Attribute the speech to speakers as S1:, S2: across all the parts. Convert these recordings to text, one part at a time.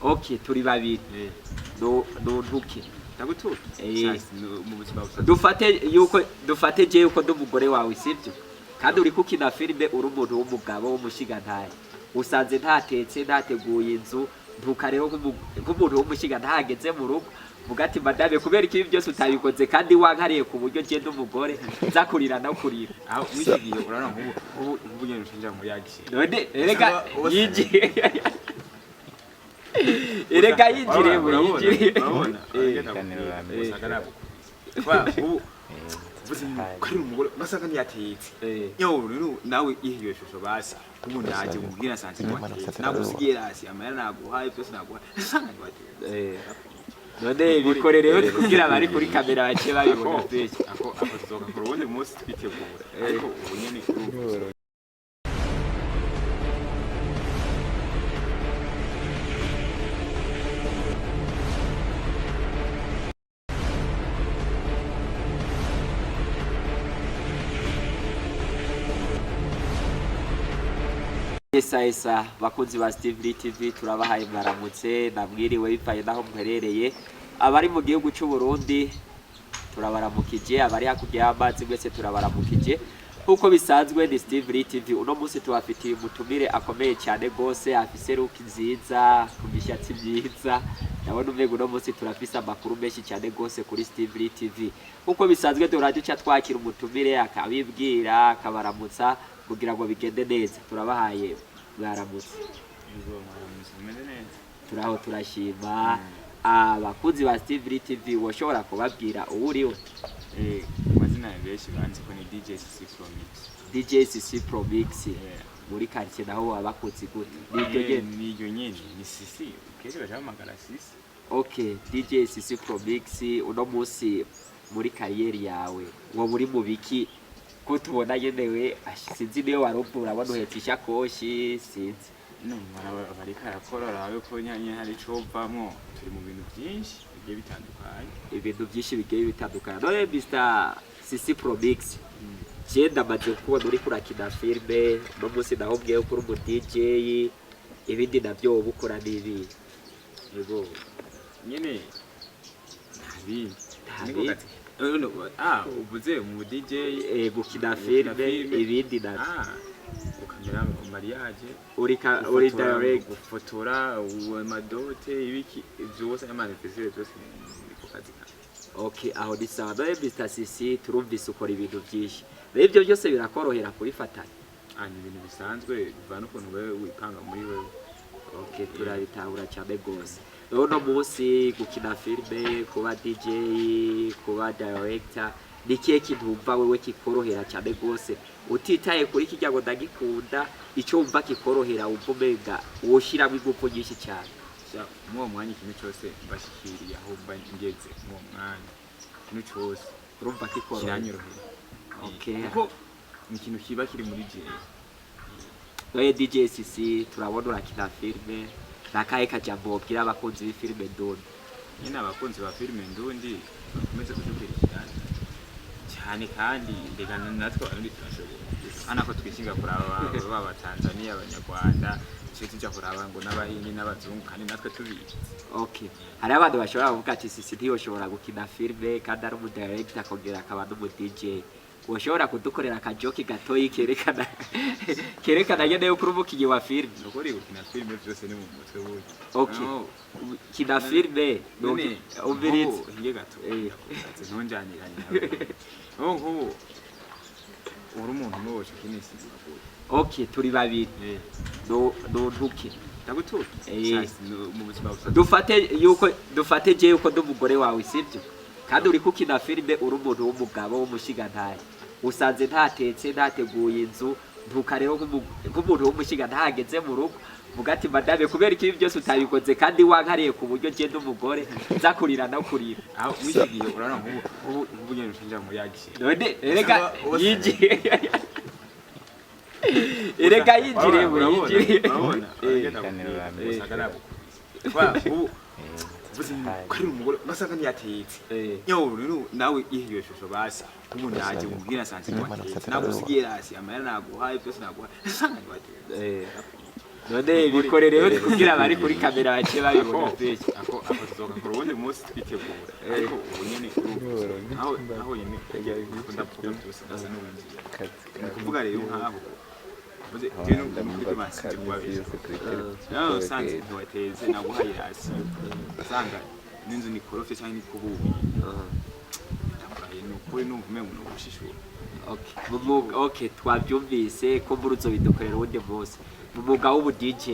S1: Okay, turi babiri. No ntuke.
S2: Ndagutuka. Mu buzima busanzwe.
S1: Dufate je uko ndumugore wawe sivyo. Kandi uri kukina filme uri umuntu w'umugabo w'umushigantahe. Usanze ntatetse ntateguye inzu ntuka rero nk'umuntu w'umushiga ntageze mu rugo vuga ati madame kubera iki byose utabikoze kandi wankariye ku buryo je ndumugore nzakurira no kurira.
S2: Aho wigiye urana nk'ubu nyene ushinja muri yagishe.
S1: None reka yiji. Erega yinjire mu yinjire.
S2: Urabona? Araganira musagara. Kwa ubu vuze kuri umugore masaka ntiyatetse. Yo rero nawe ihiye shosho basi. Ubu ndaje umubwira sanze kwatetse. Nagusigiye rasi amara naguhaye byose naguhaye. Sanga kwatetse. None bikorere kugira bari kuri kamera bake babibona byose. Ako tuzoka ku rundi munsi twitegura. Ariko ubu nyene kuri
S1: Esa bakunzi ba Steve TV turabahaye mwaramutse namwiriwe bipaye naho muherereye abari mu gihugu cy'u Burundi turabaramukije abari hakujya y'amazi mwese turabaramukije uko bisanzwe ni Steve TV uno munsi tubafitiye umutumire akomeye cyane gose afise ruki nziza kumishatsi byiza ndabona umwego uno munsi turafise amakuru menshi cyane gose kuri Steve TV uko bisanzwe turaduca twakira umutumire akabibwira akabaramutsa kugira ngo bigende neza turabahaye mwaramutse turaho turashima abakunzi ba Steve TV washobora kubabwira uriwe
S2: amazina y'abeshi banzi ko ni DJ Sisi Pro Mix
S1: DJ Sisi Pro Mix muri quartier naho abakunzi gute
S2: niryo nyene ni Sisi keke bahamagara Sisi
S1: okay DJ Sisi Pro Mix uno munsi muri carrière yawe ngo muri mu biki ko tubona yenewe sinzi niyo warupura abona uhetse ishakoshi sinzi
S2: no barika yakorora abe ko nyanya hari covamwo turi mu bintu byinshi bigiye bitandukanye
S1: ibintu byinshi bigiye bitandukanye none Mr Sisi Pro Mix cyenda maze kubona uri kurakina filme no munsi naho bwiye kuri umu DJ ibindi navyo ubukora nibi yego
S2: nyene nabi ubuze mu DJ
S1: gukina filme ibindi navyo
S2: ukamera mu mariage
S1: uri direct
S2: gufotora amadote ibiki byose amanifestation byose niko kazi
S1: okay aho ni sawa none Mr Sisi turumvise ukora ibintu byinshi rero ibyo byose birakorohera kubifatanya
S2: ni ibintu bisanzwe bivana ukuntu wewe wipanga muri wewe
S1: okay turabitahura cyane gose no munsi gukina filme kuba DJ kuba director ni kihe kintu umva wewe kikorohera cyane gose utitaye kuri kijya ngo ndagikunda icyo umva kikorohera umvumenga woshiramo ingufu nyinshi cyane
S2: mu mwanya ikintu cyose mbashikiriye aho mba ngeze mu mwanya ikintu cyose
S1: urumva kikorohera okay
S2: kuko ni ikintu kiba kiri muri je
S1: Oye DJ Sisi turabona urakina filme nakaye kajambo bwira abakunzi b'ifilme ndundi
S2: nyine abakunzi ba filme ndundi bakomeze kudukurikirana cyane kandi ndegana natwe ari twashoboye ana ko twishinga kuraba baba Tanzania abanyarwanda cyo tujya kuraba ngo n'abahindi n'abazungu kandi natwe tubizi
S1: okay hari abantu bashobora kuvuga ati Sisi ntiyoshobora gukina filme kandi ari umu director akongera akaba n'umu DJ ushobora kudukorera akajoki gatoyi kerekana nyene yo kurubukiye wa filme
S2: ukuri gukina filme byose ni mu mutwe wuye
S1: okay kina filme
S2: none
S1: umbiritse
S2: ngiye gato ntunjaniranye nkubu uri umuntu mwose kinisi
S1: okay turi babiri no ntuke
S2: ndagutuka mu buzima
S1: dufate je uko ndumugore wawe sivyo kandi uri kukina filme uri umuntu w'umugabo w'umushigantahe usanze ntatetse ntateguye inzu ntuka rero nk'umuntu w'umushiga ntageze mu rugo vuga ati madame kubera iki byose utabikoze kandi wankariye ku buryo je ndumugore nzakurira no kurira.
S2: Aho wigiye urana nk'ubu nyene ushinja muri yagishe.
S1: None reka yiji Erega yinjire mu yinjire.
S2: Urabona araganira musagara kwa ubu vuze kuri umugore masaka ntiyatetse yo rero nawe ihiye shosho basi ubu ndaje umubwira sanze kwatetse nagusigiye rasi amara naguhaye byose naguhaye sanga kwatetse
S1: none bikore rero kugira bari kuri kamera bace babibona byinshi
S2: ako tuzoga ko ubundi munsi twitegura ariko ubu nyene aho nyene ndavuga byose ndasa n'uwinjiye kuvuga rero nkaho uze tino muri masije kubabisha no sanze ntiwateze naguhaye hasi usanga n'inzu ni korofe cyangwa ni kububi ndabaye n'ukuri numvume mu gushishura.
S1: Okay, twabyumvise ko mburuzo bidukorera ubundi bose mu mwuga w'ubu DJ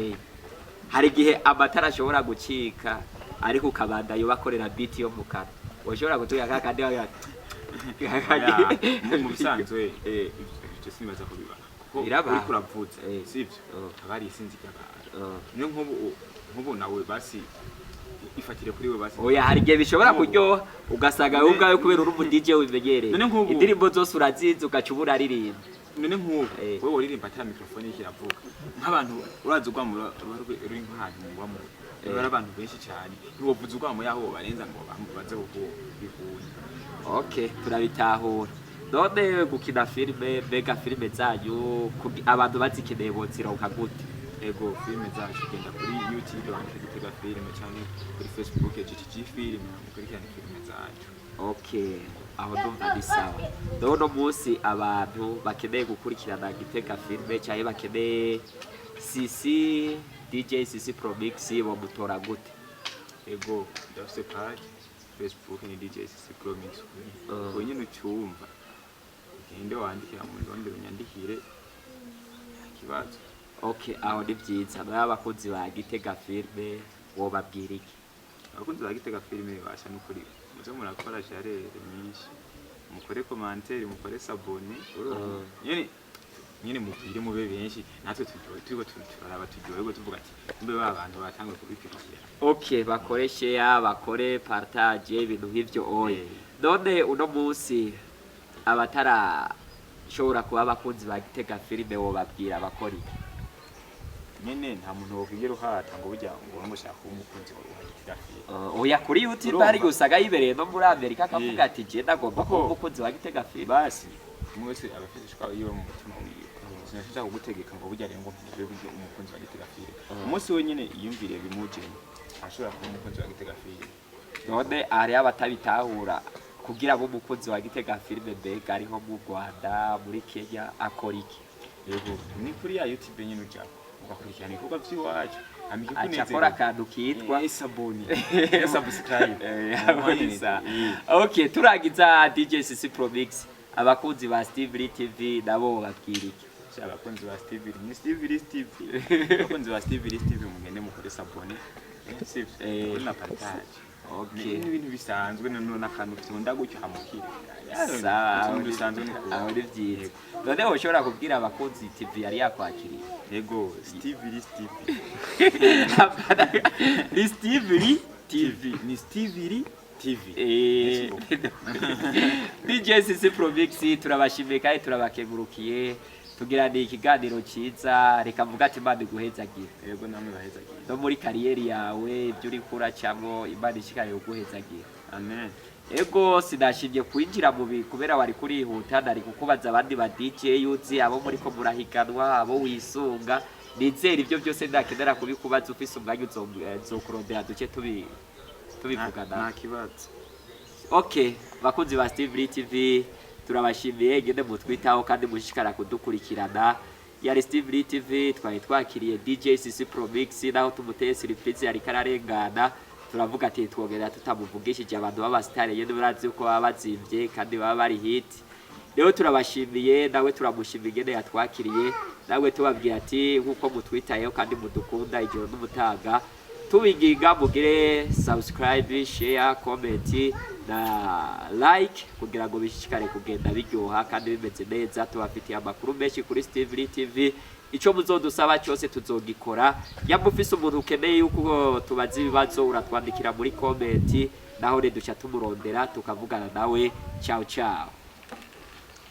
S1: hari igihe amatara ashobora gucika ariko ukabanda yo bakorera beat yo mu kanwa ushobora gutuya kandi
S2: mu bisanzwe ibyo sinibaza ko biba kuko uri kuravutse sivyo abari isinzi cy'abantu niyo nk'ubu nawe basi ifatire kuri we basi
S1: oya hari igihe bishobora kuryoha ugasaga wowe ubwawe kubera uri umu DJ wimenyereye indirimbo zose urazizi ugaca ubura aririmba
S2: none nk'ubu wewe uririmba atari mikrofone y'ikiravuga nk'abantu urazi urwamo ruri nk'ahantu mubamo rero abantu benshi cyane ntiwovuze urwamo yaho barenza ngo baze bihuye.
S1: Okay, turabitahura none gukina filime mega filime zanyu abantu bazikeneye bozironka gute?
S2: Ego filime zacu genda kuri YouTube wandika Gitega filime cyangwa kuri Facebook GTG filime mukurikirana filime zacu.
S1: Okay, aho ndumva ni sawa. None munsi abantu bakeneye gukurikirana Gitega filime cyangwa bakeneye Sisi DJ Sisi Promix bo mutora gute?
S2: Ego ndafise page Facebook ni DJ Sisi Promix. Wenyine ucyumva gende wandikira mu ndondero nyandikire kibazo.
S1: Okay, aho ni byiza. N'abakunzi ba Gitega filime wo babwira iki?
S2: Abakunzi ba Gitega filime basha n'ukuri muze murakora jarere nyinshi mukore commentaire mukore sabone nyene mubwire mube benshi natwe turiko turaraba turyoherwe tuvuga ati mbe abantu batangwe kubikurikira.
S1: Okay, bakore share bakore partage ibintu nk'ivyo oye. None uno munsi abatara shobora kuba abakunzi ba Gitega filime wo babwira bakora iki?
S2: Nyene nta muntu wokwigira uhata ngo burya ngo mushaka umukunzi wa Gitega filime.
S1: Oya kuri YouTube hari gusaga yibereye no muri Amerika akavuga ati je ndagomba ko umukunzi wa Gitega filime
S2: basi mwese abafishwa iyo mu mutima wiwe sinashaka kugutegeka ngo burya rero ngo mbibe umukunzi wa Gitega filime. Umunsi wenyene iyumvire bimuje ashobora kuba umukunzi wa Gitega filime.
S1: None ari abatabitahura kugira bo umukunzi wa Gitega filime mbega ari nko mu Rwanda muri Kenya akora iki?
S2: Yego ni kuri ya YouTube nyene ujya ugakurikirana ibikorwa by'iwacu
S1: akora akantu kitwa
S2: sabuni subscribe.
S1: Okay, turagiza DJ Sisi Promix abakunzi ba Steve TV nabo babwira iki?
S2: Abakunzi ba Steve ni Steve TV abakunzi ba Steve TV mugende mukore sabuni na partage. Okay, ni ibintu bisanzwe none akantu tunda gutyo hamukire
S1: sawa bisanzwe aho byiza. None ushobora kubwira abakunzi TV yari yakwakiriye?
S2: Ego Steve
S1: ni Steve TV
S2: ni Steve TV.
S1: DJ Sisi Promix turabashimiye kandi turabakegurukiye tugira ni ikiganiro cyiza reka mvuga ati Imana iguhezagira.
S2: Yego namwe bahezagira
S1: no muri kariyeri yawe ibyo uri kura cyangwa Imana ishikare guhezagira.
S2: Amen.
S1: Ego sinashimye kwinjira mu kubera wari kurihuta nari kukubaza abandi ba DJ yuzi abo muri ko murahiganwa abo wisunga nizera ibyo byose ndakenera kubikubaza ufise umwanya uzokurondera duce tubivugana
S2: nta kibazo.
S1: Okay, bakunzi ba Steve TV turabashimiye gende mutwitaho kandi mushikara kudukurikirana. Yari Steve TV twari twakiriye DJ Sisi Promix naho tumuteye surprise yari kararengana turavuga ati twogera tutamuvugishije abantu baba star yene barazi uko baba bazimvye kandi baba bari hit. Rero turabashimiye nawe turamushimiye gende yatwakiriye nawe tubabwira ati nkuko mutwitayeho kandi mudukunda ijoro n'umutaga tubigiga mugire subscribe share comment na like kugira ngo bishikare kugenda biryoha kandi bimeze neza. Tubafitiye amakuru menshi kuri Steve TV ico muzodusaba cyose tuzogikora. Yamufise umuntu ukeneye yuko tubaza ibibazo uratwandikira muri comment naho reduca tumurondera tukavugana nawe. Ciao ciao.